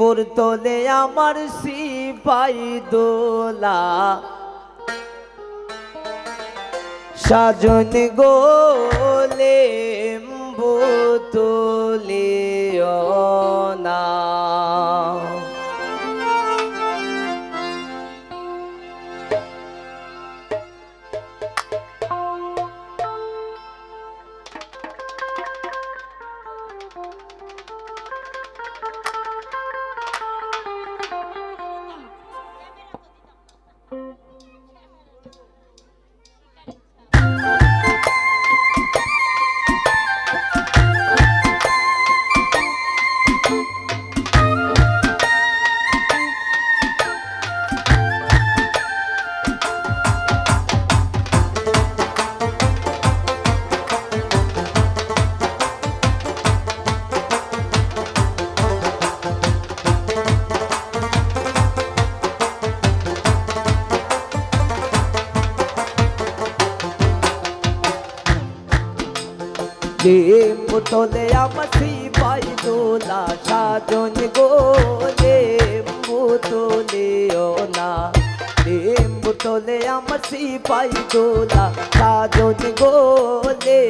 পুরতলে আমার সিপাই দোলা সাজন গোলে বোতলে না বোতলে আমার সিপাই দোলা সাজন গোলে বোতলে না বোতলে আমার সিপাই দোলা সাজন গোলে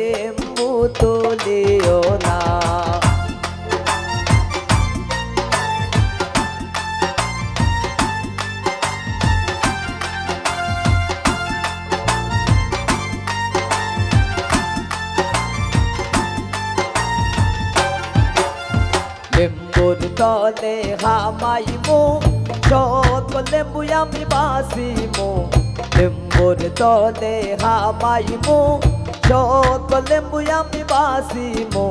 বোতলে না তলে হামাইমো সকলে বুয়ামি বাসিমো লেম্বুর তলে হামাইমো সকলে বুয়ামি বাসিমো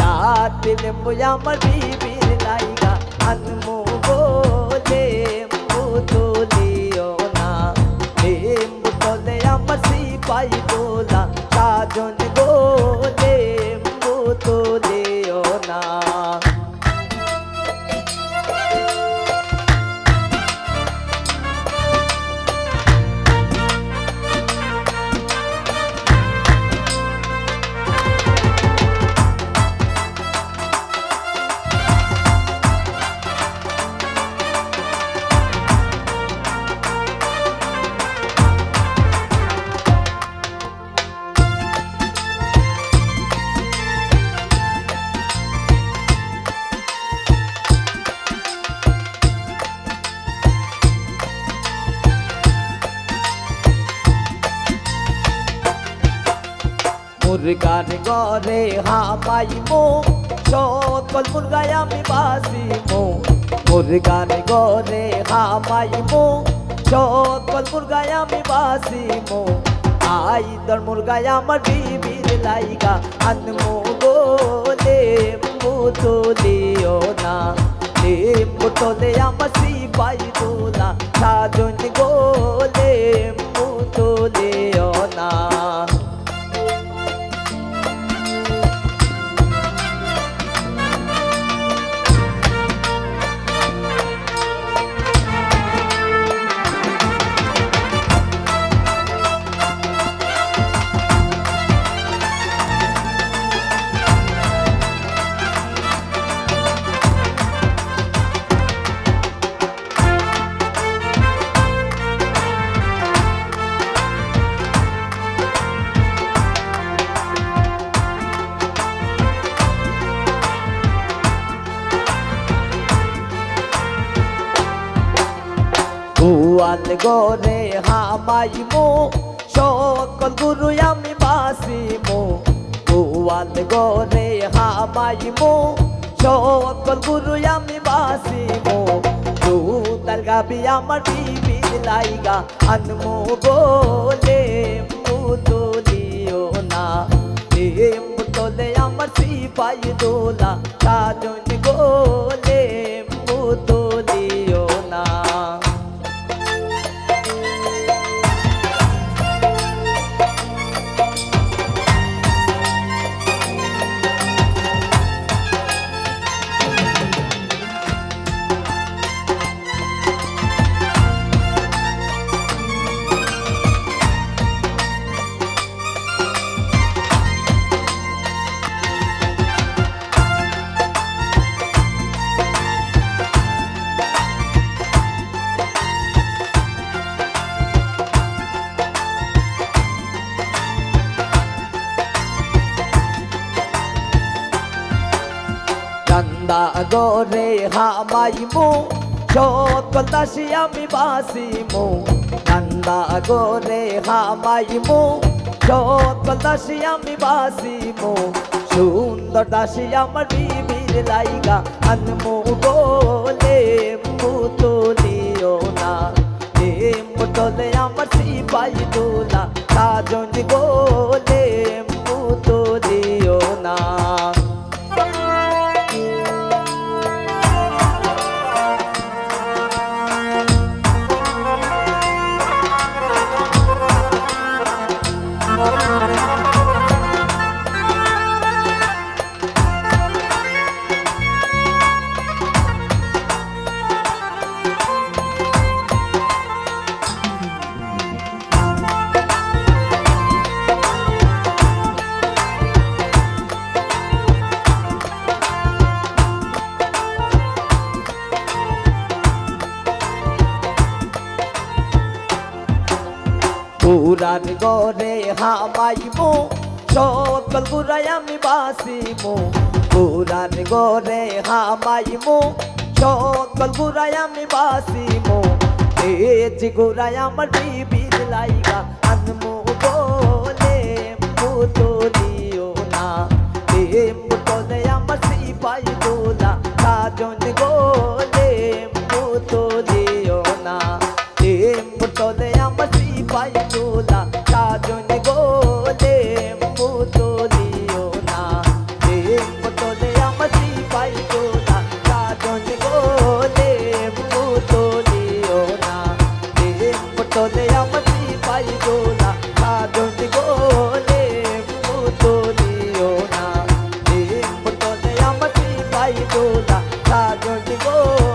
রাতে লেম্বু আমার বিবির লাইগা আনমো গোলে বোতলিও না লেম্বু তলে আমার সিপাই দোলা সাজন গোলে বোতলিও না মুরগার ঘরে হামাইমো সকল মুরগায় আমি বাসিমো মুরগার ঘরে হামাইমো সকল মুরগায় আমি বাসিমো আইদর মুরগায় আমার বিবির লাইগা আনমো গোলে বোতলিও না বোতলে আমার সিপাই দোলা সাজন গোলে বোতলিও না গোয়াল গরে হামাইমো সকল গুরু আমি বাসিমো গোয়াল গরে হামাইমো সকল গুরু আমি বাসিমো দুতাল গাবি আমার বিবির লাইগা আনমো গোলে বোতলিও না বোতলে আমার সিপাই দোলা সাজন গোলে বোতলিও না হামাইমু সকল দাসী আমি বাসিমু কান্দা গোরে হামাইমু সকল দাসী আমি বাসিমু সুন্দর দাসী আমার বিবির লাইগা আনমু গোলে মুতুলিও না মুতলে আমার সিপাই দোলা সাজন গোলে মুতুলিও না পুরান গরে হামাইমু সকল গুরাই আমি বাসিমু পুরান গরে হামাইমু সকল গুরাই আমি বাসিমু তেজ গুরাই আমার বিবির লাইগা আনমু গোলে মুতুলিও না মুতলে আমার সিপাই দোলা সাজন গোলে মুতুলিও না মুতলে আমার সিপাই দোলা সাজন গোলে মুতুলিও না মুতলে আমার সিপাই দোলা সাজন গোলে মুতুলিও না মুতলে আমার সিপাই দোলা সাজন গোলে মুতুলিও না মুতলে আমার সিপাই দোলা সাজন গোলে